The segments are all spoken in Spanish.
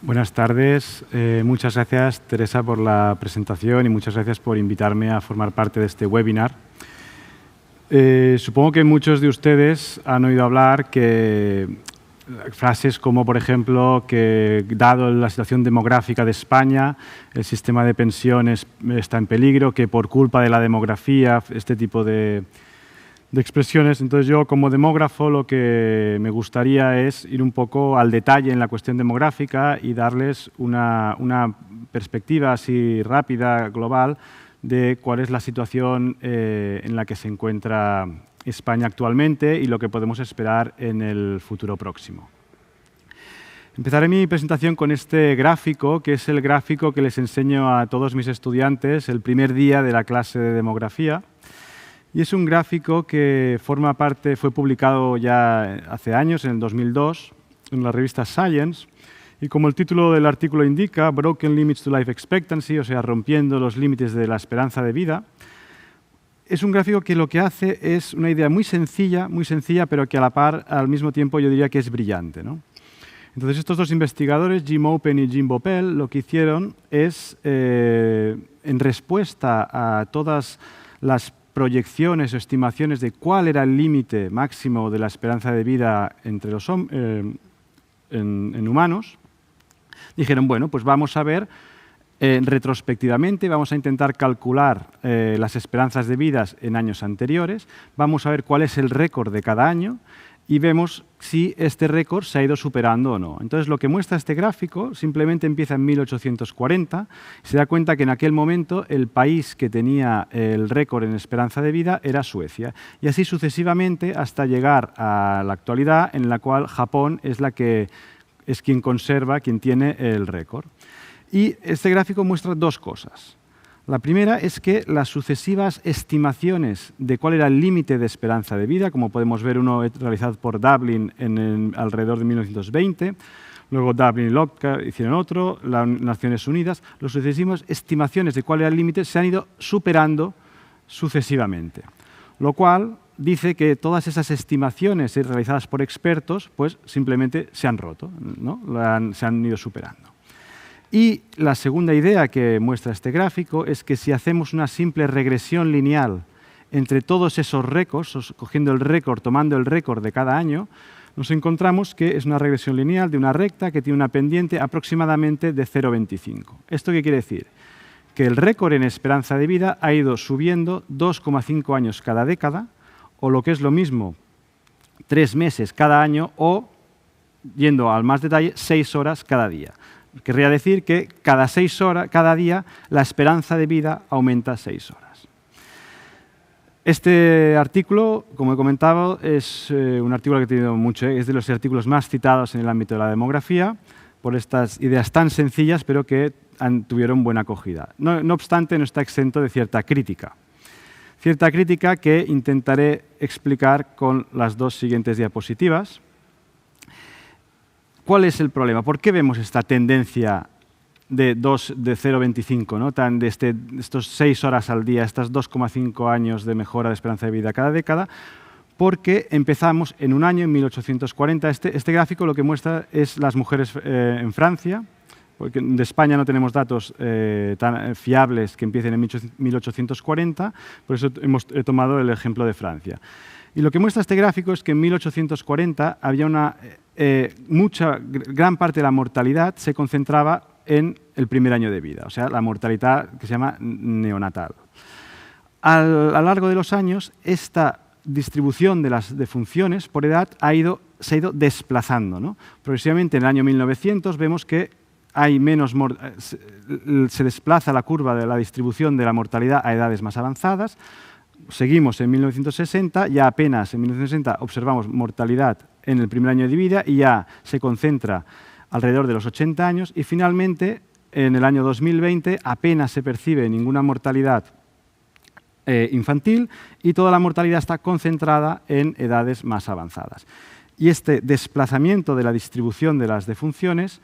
Buenas tardes. Muchas gracias, Teresa, por la presentación y muchas gracias por invitarme a formar parte de este webinar. Supongo que muchos de ustedes han oído hablar que frases como, por ejemplo, que dado la situación demográfica de España, el sistema de pensiones está en peligro, que por culpa de la demografía, este tipo de expresiones. Entonces yo, como demógrafo, lo que me gustaría es ir un poco al detalle en la cuestión demográfica y darles una perspectiva así rápida, global, de cuál es la situación en la que se encuentra España actualmente y lo que podemos esperar en el futuro próximo. Empezaré mi presentación con este gráfico, que es el gráfico que les enseño a todos mis estudiantes el primer día de la clase de demografía. Y es un gráfico que forma parte, fue publicado ya hace años, en el 2002, en la revista Science. Y como el título del artículo indica, Broken Limits to Life Expectancy, o sea, rompiendo los límites de la esperanza de vida. Es un gráfico que lo que hace es una idea muy sencilla, pero que a la par, al mismo tiempo, yo diría que es brillante, ¿no? Entonces, estos dos investigadores, Jim Open y Jim Boppel, lo que hicieron es, en respuesta a todas las proyecciones o estimaciones de cuál era el límite máximo de la esperanza de vida entre los en humanos, dijeron, bueno, pues vamos a ver retrospectivamente, vamos a intentar calcular las esperanzas de vida en años anteriores, vamos a ver cuál es el récord de cada año y vemos si este récord se ha ido superando o no. Entonces, lo que muestra este gráfico simplemente empieza en 1840. Se da cuenta que en aquel momento el país que tenía el récord en esperanza de vida era Suecia. Y así sucesivamente hasta llegar a la actualidad, en la cual Japón es quien conserva, quien tiene el récord. Y este gráfico muestra dos cosas. La primera es que las sucesivas estimaciones de cuál era el límite de esperanza de vida, como podemos ver, uno realizado por Dublin alrededor de 1920, luego Dublin y Lotka hicieron otro, las Naciones Unidas, las sucesivas estimaciones de cuál era el límite se han ido superando sucesivamente, lo cual dice que todas esas estimaciones realizadas por expertos pues simplemente se han roto, ¿no? Se han ido superando. Y la segunda idea que muestra este gráfico es que si hacemos una simple regresión lineal entre todos esos récords, cogiendo el récord, tomando el récord de cada año, nos encontramos que es una regresión lineal de una recta que tiene una pendiente aproximadamente de 0,25. ¿Esto qué quiere decir? Que el récord en esperanza de vida ha ido subiendo 2,5 años cada década, o lo que es lo mismo, 3 meses cada año, o, yendo al más detalle, 6 horas cada día. Querría decir que cada 6 horas, cada día, la esperanza de vida aumenta 6 horas. Este artículo, como he comentado, es un artículo que ha tenido mucho, es de los artículos más citados en el ámbito de la demografía, por estas ideas tan sencillas, pero que tuvieron buena acogida. No obstante, no está exento de cierta crítica. Cierta crítica que intentaré explicar con las dos siguientes diapositivas. ¿Cuál es el problema? ¿Por qué vemos esta tendencia de 0,25, ¿no? De estos 6 horas al día, estas 2,5 años de mejora de esperanza de vida cada década? Porque empezamos en un año, en 1840. Este gráfico lo que muestra es las mujeres en Francia, porque de España no tenemos datos tan fiables que empiecen en 1840, por eso he tomado el ejemplo de Francia. Y lo que muestra este gráfico es que en 1840 había gran parte de la mortalidad se concentraba en el primer año de vida, o sea, la mortalidad que se llama neonatal. A lo largo de los años, esta distribución de las defunciones por edad se ha ido desplazando, ¿no? Progresivamente, en el año 1900, vemos que se desplaza la curva de la distribución de la mortalidad a edades más avanzadas. Seguimos en 1960, ya apenas en 1960 observamos mortalidad en el primer año de vida y ya se concentra alrededor de los 80 años y finalmente en el año 2020 apenas se percibe ninguna mortalidad infantil y toda la mortalidad está concentrada en edades más avanzadas. Y este desplazamiento de la distribución de las defunciones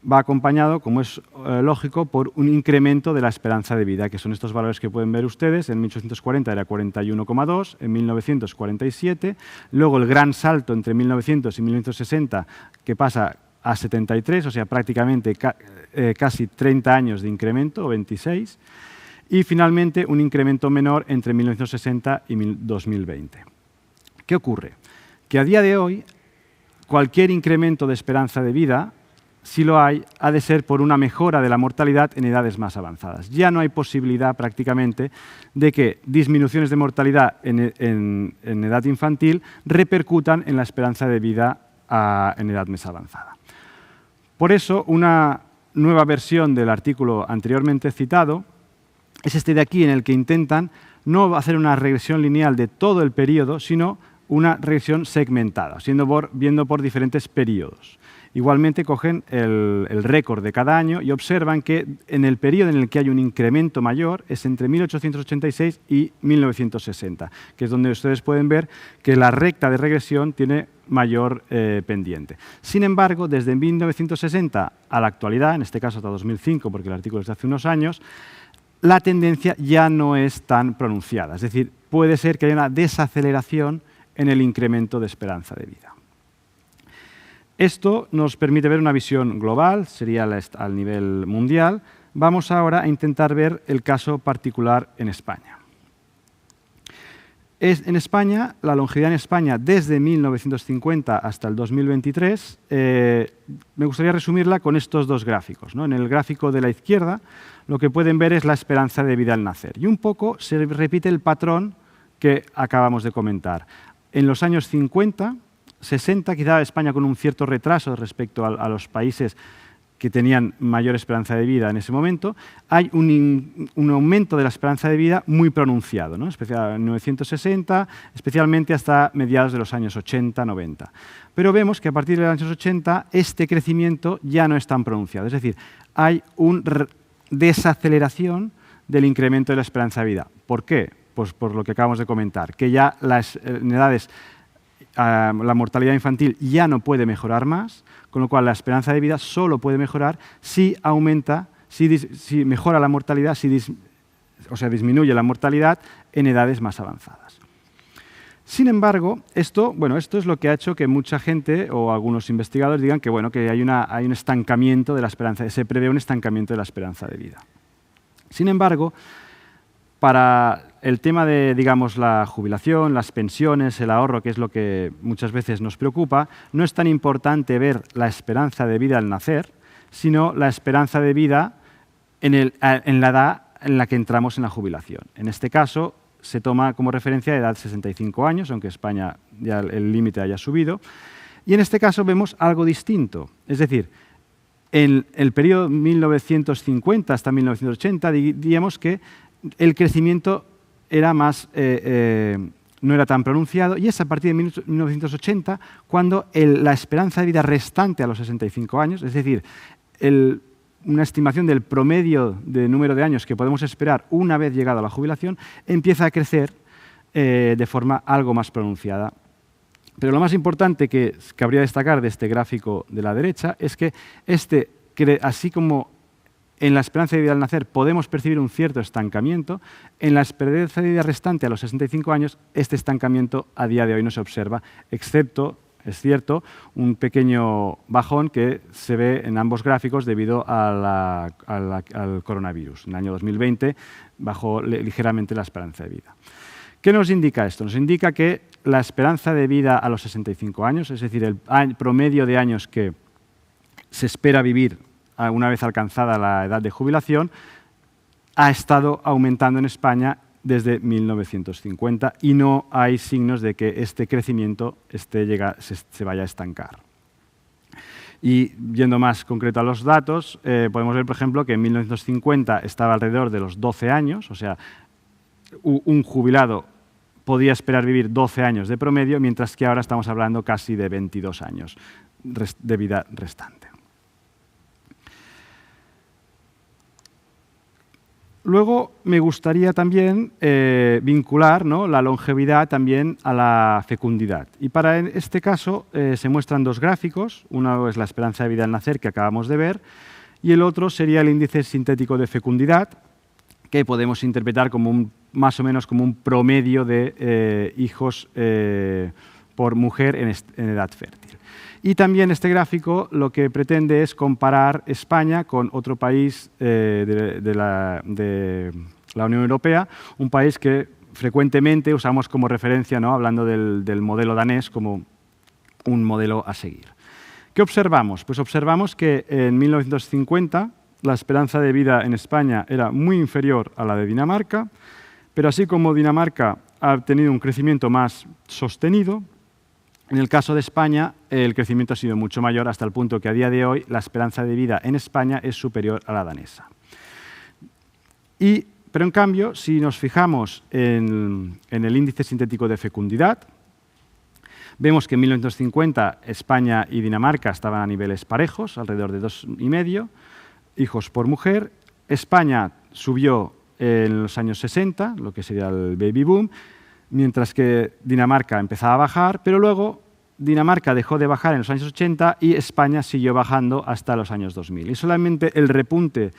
va acompañado, como es lógico, por un incremento de la esperanza de vida, que son estos valores que pueden ver ustedes. En 1840 era 41,2, en 1947, luego el gran salto entre 1900 y 1960, que pasa a 73, o sea, prácticamente casi 30 años de incremento, o 26, y finalmente un incremento menor entre 1960 y 2020. ¿Qué ocurre? Que a día de hoy cualquier incremento de esperanza de vida, si lo hay, ha de ser por una mejora de la mortalidad en edades más avanzadas. Ya no hay posibilidad prácticamente de que disminuciones de mortalidad en edad infantil repercutan en la esperanza de vida en edad más avanzada. Por eso, una nueva versión del artículo anteriormente citado es este de aquí, en el que intentan no hacer una regresión lineal de todo el periodo, sino una regresión segmentada, viendo por diferentes periodos. Igualmente cogen el récord de cada año y observan que en el periodo en el que hay un incremento mayor es entre 1886 y 1960, que es donde ustedes pueden ver que la recta de regresión tiene mayor pendiente. Sin embargo, desde 1960 a la actualidad, en este caso hasta 2005, porque el artículo es de hace unos años, la tendencia ya no es tan pronunciada. Es decir, puede ser que haya una desaceleración en el incremento de esperanza de vida. Esto nos permite ver una visión global, sería al nivel mundial. Vamos ahora a intentar ver el caso particular en España. En España, la longevidad en España desde 1950 hasta el 2023, me gustaría resumirla con estos dos gráficos, ¿no? En el gráfico de la izquierda, lo que pueden ver es la esperanza de vida al nacer. Y un poco se repite el patrón que acabamos de comentar. En los años 50, 60, quizá España con un cierto retraso respecto a los países que tenían mayor esperanza de vida en ese momento, hay un aumento de la esperanza de vida muy pronunciado, ¿no? Especialmente en 1960, especialmente hasta mediados de los años 80, 90. Pero vemos que a partir de los años 80 este crecimiento ya no es tan pronunciado, es decir, hay una desaceleración del incremento de la esperanza de vida. ¿Por qué? Pues por lo que acabamos de comentar, que ya en edades la mortalidad infantil ya no puede mejorar más, con lo cual la esperanza de vida solo puede mejorar si aumenta, si mejora la mortalidad, o sea, disminuye la mortalidad en edades más avanzadas. Sin embargo, esto es lo que ha hecho que mucha gente o algunos investigadores digan que, que hay un estancamiento de la esperanza, se prevé un estancamiento de la esperanza de vida. Sin embargo, para el tema de, digamos, la jubilación, las pensiones, el ahorro, que es lo que muchas veces nos preocupa, no es tan importante ver la esperanza de vida al nacer, sino la esperanza de vida en la edad en la que entramos en la jubilación. En este caso, se toma como referencia edad 65 años, aunque en España ya el límite haya subido, y en este caso vemos algo distinto. Es decir, en el periodo 1950 hasta 1980, diríamos que el crecimiento era más, no era tan pronunciado, y es a partir de 1980 cuando la esperanza de vida restante a los 65 años, es decir, una estimación del promedio de número de años que podemos esperar una vez llegado a la jubilación, empieza a crecer de forma algo más pronunciada. Pero lo más importante que cabría destacar de este gráfico de la derecha es que así como en la esperanza de vida al nacer podemos percibir un cierto estancamiento, en la esperanza de vida restante a los 65 años, este estancamiento a día de hoy no se observa, excepto, es cierto, un pequeño bajón que se ve en ambos gráficos debido al coronavirus. En el año 2020 bajó ligeramente la esperanza de vida. ¿Qué nos indica esto? Nos indica que la esperanza de vida a los 65 años, es decir, el promedio de años que se espera vivir una vez alcanzada la edad de jubilación, ha estado aumentando en España desde 1950 y no hay signos de que este crecimiento se vaya a estancar. Y yendo más concreto a los datos, podemos ver, por ejemplo, que en 1950 estaba alrededor de los 12 años, o sea, un jubilado podía esperar vivir 12 años de promedio, mientras que ahora estamos hablando casi de 22 años de vida restante. Luego me gustaría también vincular, ¿no?, la longevidad también a la fecundidad. Y para este caso se muestran dos gráficos. Uno es la esperanza de vida al nacer, que acabamos de ver, y el otro sería el índice sintético de fecundidad, que podemos interpretar como más o menos como un promedio de hijos por mujer en edad fértil. Y también este gráfico lo que pretende es comparar España con otro país de la Unión Europea, un país que frecuentemente usamos como referencia, ¿no?, hablando del modelo danés como un modelo a seguir. ¿Qué observamos? Pues observamos que en 1950 la esperanza de vida en España era muy inferior a la de Dinamarca, pero así como Dinamarca ha tenido un crecimiento más sostenido, en el caso de España el crecimiento ha sido mucho mayor, hasta el punto que a día de hoy la esperanza de vida en España es superior a la danesa. Pero en cambio, si nos fijamos en el índice sintético de fecundidad, vemos que en 1950 España y Dinamarca estaban a niveles parejos, alrededor de 2,5 hijos por mujer. España subió en los años 60, lo que sería el baby boom, mientras que Dinamarca empezaba a bajar, pero luego Dinamarca dejó de bajar en los años 80 y España siguió bajando hasta los años 2000. Y solamente el repunte,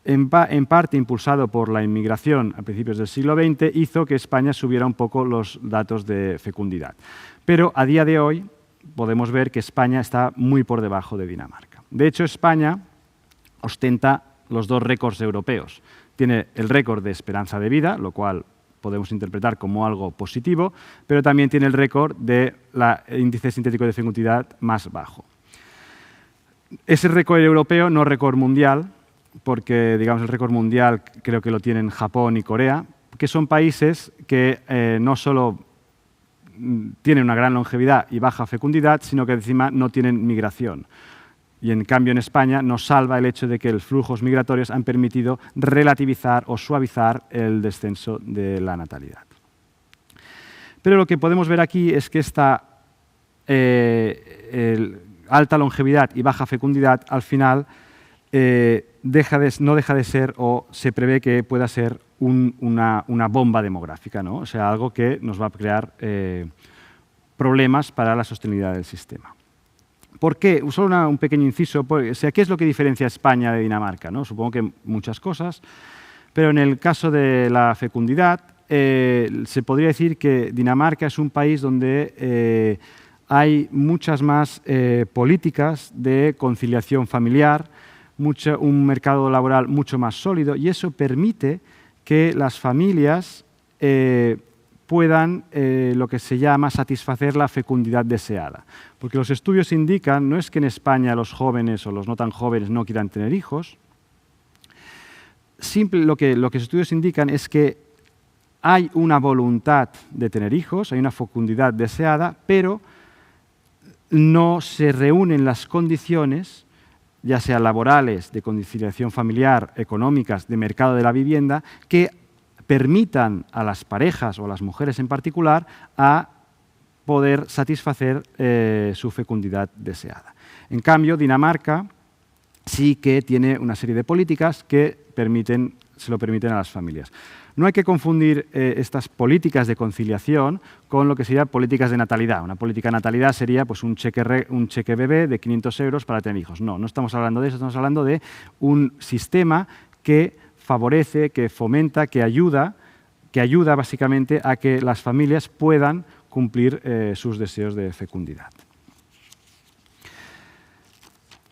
en parte impulsado por la inmigración a principios del siglo XX, hizo que España subiera un poco los datos de fecundidad. Pero a día de hoy podemos ver que España está muy por debajo de Dinamarca. De hecho, España ostenta los dos récords europeos. Tiene el récord de esperanza de vida, lo cual podemos interpretar como algo positivo, pero también tiene el récord de índice sintético de fecundidad más bajo. Ese récord europeo, no récord mundial, porque digamos el récord mundial creo que lo tienen Japón y Corea, que son países que no solo tienen una gran longevidad y baja fecundidad, sino que encima no tienen migración. Y en cambio en España nos salva el hecho de que los flujos migratorios han permitido relativizar o suavizar el descenso de la natalidad. Pero lo que podemos ver aquí es que esta alta longevidad y baja fecundidad al final no deja de ser, o se prevé que pueda ser una bomba demográfica, ¿no? O sea, algo que nos va a crear problemas para la sostenibilidad del sistema. ¿Por qué? Solo un pequeño inciso. O sea, ¿qué es lo que diferencia a España de Dinamarca, ¿no? Supongo que muchas cosas, pero en el caso de la fecundidad se podría decir que Dinamarca es un país donde hay muchas más políticas de conciliación familiar, un mercado laboral mucho más sólido, y eso permite que las familias puedan lo que se llama satisfacer la fecundidad deseada. Porque los estudios indican, no es que en España los jóvenes o los no tan jóvenes no quieran tener hijos, lo que los estudios indican es que hay una voluntad de tener hijos, hay una fecundidad deseada, pero no se reúnen las condiciones, ya sea laborales, de conciliación familiar, económicas, de mercado de la vivienda, que permitan a las parejas o a las mujeres en particular a poder satisfacer su fecundidad deseada. En cambio, Dinamarca sí que tiene una serie de políticas que se lo permiten a las familias. No hay que confundir estas políticas de conciliación con lo que serían políticas de natalidad. Una política de natalidad sería pues, un cheque bebé de 500 euros para tener hijos. No estamos hablando de eso, estamos hablando de un sistema que favorece, que fomenta, que ayuda básicamente a que las familias puedan cumplir sus deseos de fecundidad.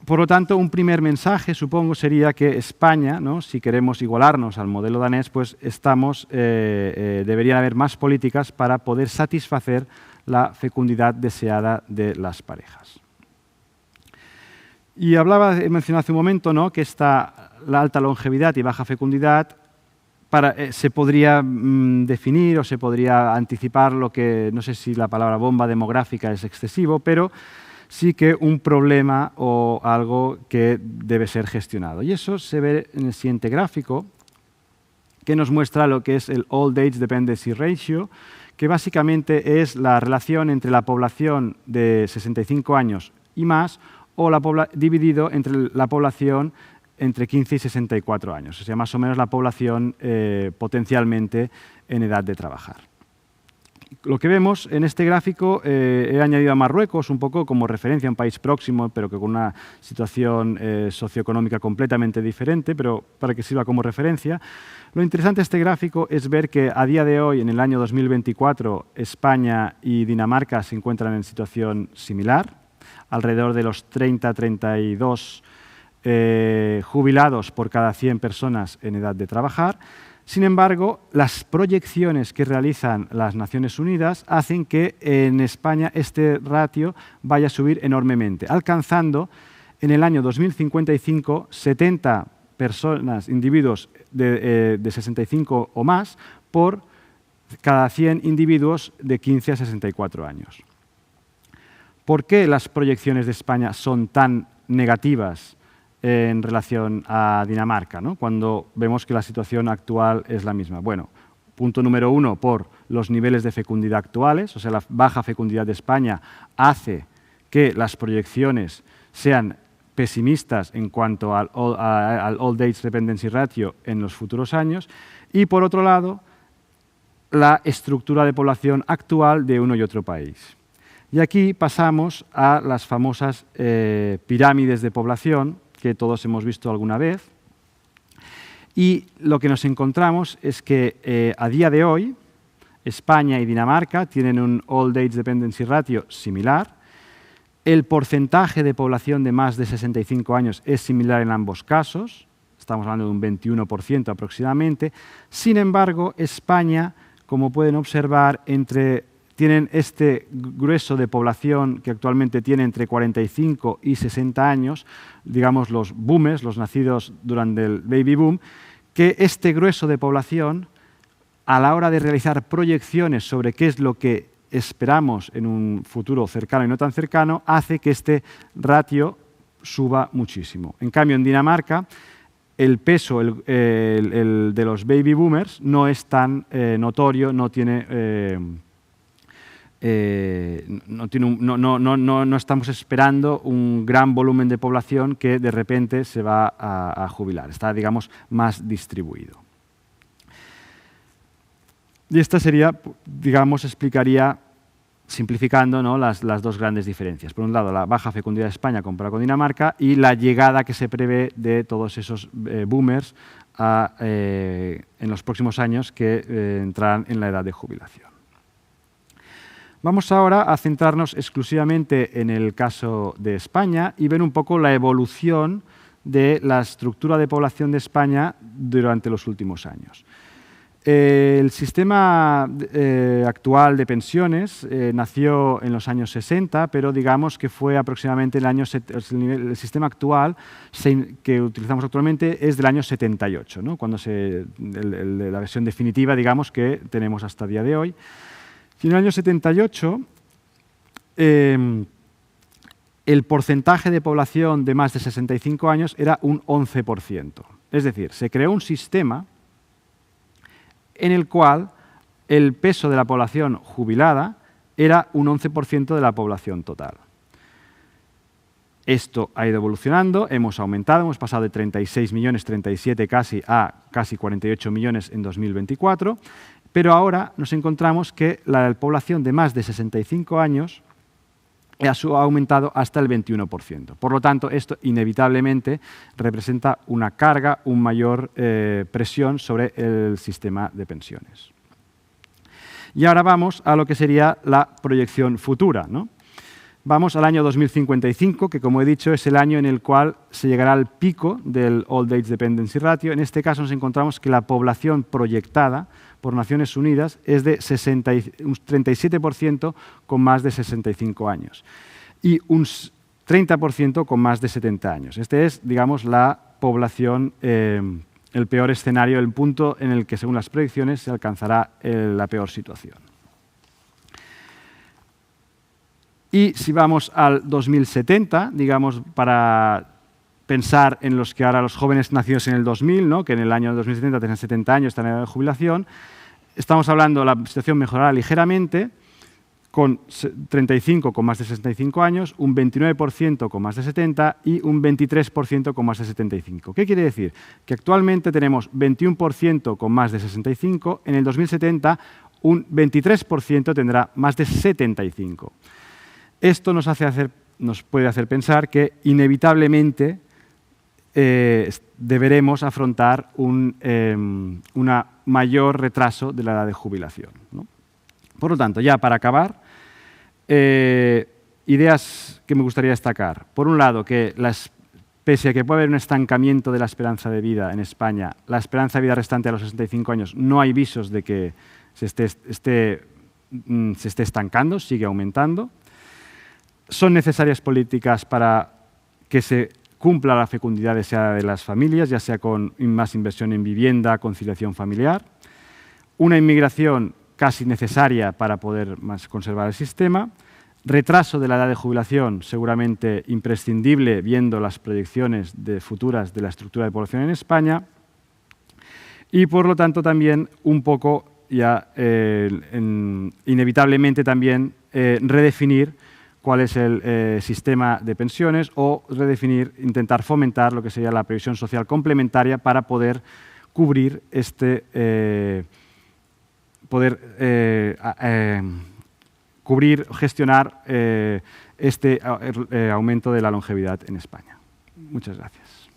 Por lo tanto, un primer mensaje, supongo, sería que España, ¿no?, si queremos igualarnos al modelo danés, pues deberían haber más políticas para poder satisfacer la fecundidad deseada de las parejas. Y he mencionado hace un momento, ¿no?, que la alta longevidad y baja fecundidad se podría definir o se podría anticipar lo que, no sé si la palabra bomba demográfica es excesivo, pero sí que un problema o algo que debe ser gestionado. Y eso se ve en el siguiente gráfico, que nos muestra lo que es el Old Age Dependency Ratio, que básicamente es la relación entre la población de 65 años y más, o dividido entre la población entre 15 y 64 años. O sea, más o menos la población potencialmente en edad de trabajar. Lo que vemos en este gráfico, he añadido a Marruecos un poco como referencia a un país próximo, pero que con una situación socioeconómica completamente diferente, pero para que sirva como referencia. Lo interesante de este gráfico es ver que a día de hoy, en el año 2024, España y Dinamarca se encuentran en situación similar. alrededor de los 30-32 jubilados por cada 100 personas en edad de trabajar. Sin embargo, las proyecciones que realizan las Naciones Unidas hacen que en España este ratio vaya a subir enormemente, alcanzando en el año 2055 70 personas, individuos de 65 o más por cada 100 individuos de 15 a 64 años. ¿Por qué las proyecciones de España son tan negativas en relación a Dinamarca, ¿no?, cuando vemos que la situación actual es la misma? Bueno, punto número 1, por los niveles de fecundidad actuales, o sea, la baja fecundidad de España hace que las proyecciones sean pesimistas en cuanto al Old Age Dependency Ratio en los futuros años, y por otro lado, la estructura de población actual de uno y otro país. Y aquí pasamos a las famosas pirámides de población que todos hemos visto alguna vez, y lo que nos encontramos es que a día de hoy España y Dinamarca tienen un Old Age Dependency Ratio similar. El porcentaje de población de más de 65 años es similar en ambos casos, estamos hablando de un 21% aproximadamente. Sin embargo, España, como pueden observar, tienen este grueso de población que actualmente tiene entre 45 y 60 años, digamos los boomers, los nacidos durante el baby boom, que este grueso de población, a la hora de realizar proyecciones sobre qué es lo que esperamos en un futuro cercano y no tan cercano, hace que este ratio suba muchísimo. En cambio, en Dinamarca, el peso de los baby boomers no es tan notorio, no estamos esperando un gran volumen de población que de repente se va a jubilar. Está, digamos, más distribuido. Y esta sería, digamos, explicaría, simplificando, ¿no?, las dos grandes diferencias. Por un lado, la baja fecundidad de España comparada con Dinamarca y la llegada que se prevé de todos esos boomers en los próximos años que entrarán en la edad de jubilación. Vamos ahora a centrarnos exclusivamente en el caso de España y ver un poco la evolución de la estructura de población de España durante los últimos años. El sistema actual de pensiones nació en los años 60, pero digamos que fue aproximadamente el sistema actual que utilizamos actualmente es del año 78, ¿no?, cuando la versión definitiva, digamos, que tenemos hasta el día de hoy. Y en el año 78, el porcentaje de población de más de 65 años era un 11%. Es decir, se creó un sistema en el cual el peso de la población jubilada era un 11% de la población total. Esto ha ido evolucionando, hemos aumentado, hemos pasado de 36 millones, 37 casi, a casi 48 millones en 2024, pero ahora nos encontramos que la población de más de 65 años ha aumentado hasta el 21%. Por lo tanto, esto inevitablemente representa una carga, una mayor presión sobre el sistema de pensiones. Y ahora vamos a lo que sería la proyección futura, ¿no? Vamos al año 2055, que como he dicho es el año en el cual se llegará al pico del Old Age Dependency Ratio. En este caso nos encontramos que la población proyectada por Naciones Unidas es de un 37% con más de 65 años y un 30% con más de 70 años. Este es, digamos, la población, el peor escenario, el punto en el que, según las proyecciones, se alcanzará la peor situación. Y si vamos al 2070, digamos, para pensar en los que ahora los jóvenes nacidos en el 2000, ¿no?, que en el año 2070 tienen 70 años, están en edad de jubilación, estamos hablando de la situación mejorará ligeramente, con 35 con más de 65 años, un 29% con más de 70 y un 23% con más de 75. ¿Qué quiere decir? Que actualmente tenemos 21% con más de 65, en el 2070 un 23% tendrá más de 75. Esto nos puede hacer pensar que inevitablemente deberemos afrontar un mayor retraso de la edad de jubilación, ¿no? Por lo tanto, ya para acabar, Ideas que me gustaría destacar. Por un lado, que pese a que puede haber un estancamiento de la esperanza de vida en España, la esperanza de vida restante a los 65 años no hay visos de que se esté estancando, sigue aumentando. Son necesarias políticas para que se cumpla la fecundidad deseada de las familias, ya sea con más inversión en vivienda, conciliación familiar. Una inmigración casi necesaria para poder conservar el sistema. Retraso de la edad de jubilación, seguramente imprescindible, viendo las proyecciones futuras de la estructura de población en España. Y, por lo tanto, también un poco, inevitablemente también, redefinir cuál es el sistema de pensiones o intentar fomentar lo que sería la previsión social complementaria para poder cubrir gestionar este aumento de la longevidad en España. Muchas gracias.